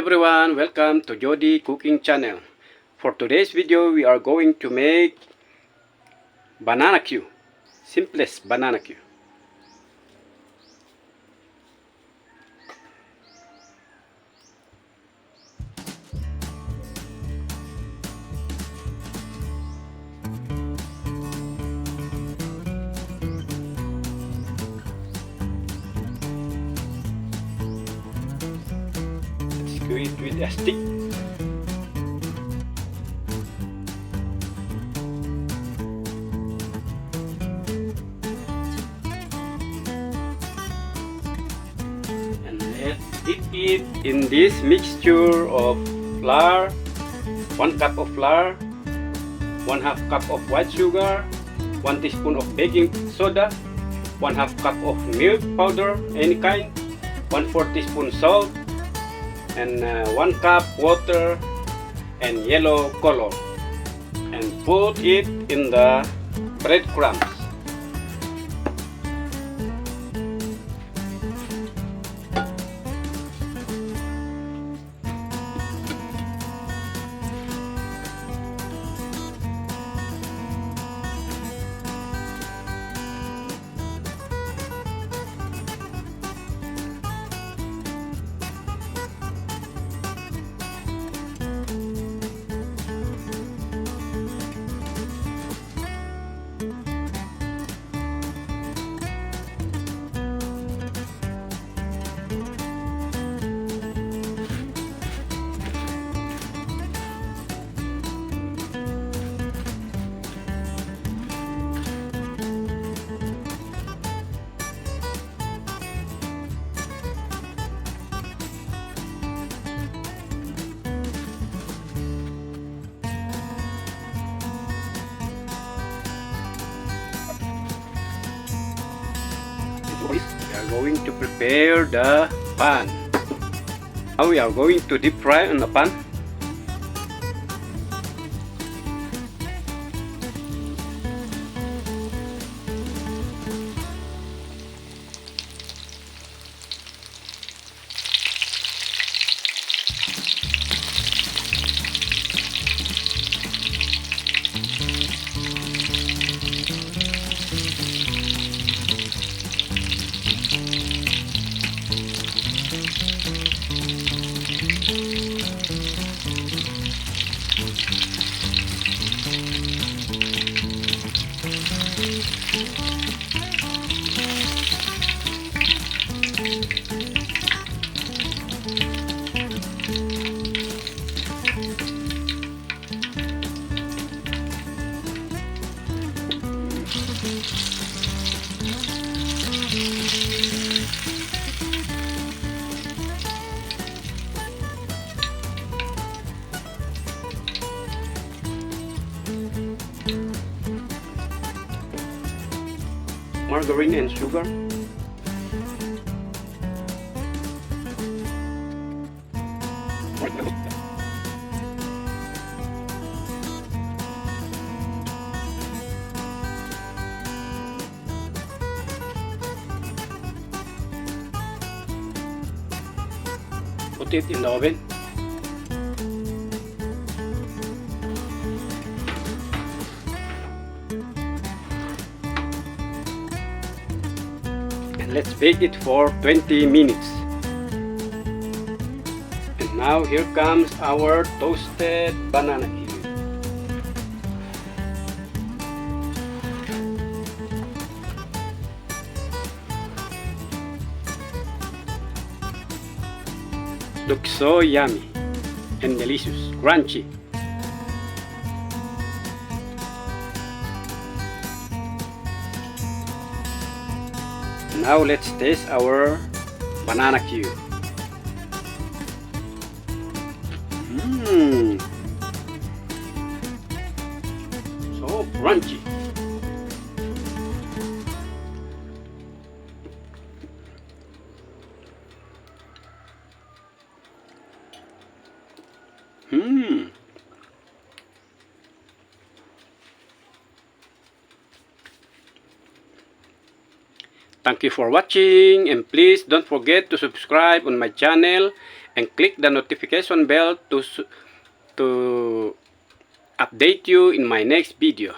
everyone, welcome to Jody Cooking Channel. For today's video, we are going to make banana Q. Simplest banana Q. Squeeze it with a stick. And let's dip it in this mixture of flour, 1 cup of flour, 1/2 cup of white sugar, 1 teaspoon of baking soda, 1/2 cup of milk powder, any kind, 1/4 teaspoon salt, and 1 cup water and yellow color, and put it in the breadcrumbs. We are going to prepare the pan. Now we are going to deep fry on the pan. Margarine and sugar. Put it in the oven. Let's bake it for 20 minutes. And now here comes our toasted banana cue. Looks so yummy and delicious, crunchy. Now let's taste our banana cue. So crunchy. Thank you for watching, and please don't forget to subscribe on my channel and click the notification bell to update you in my next video.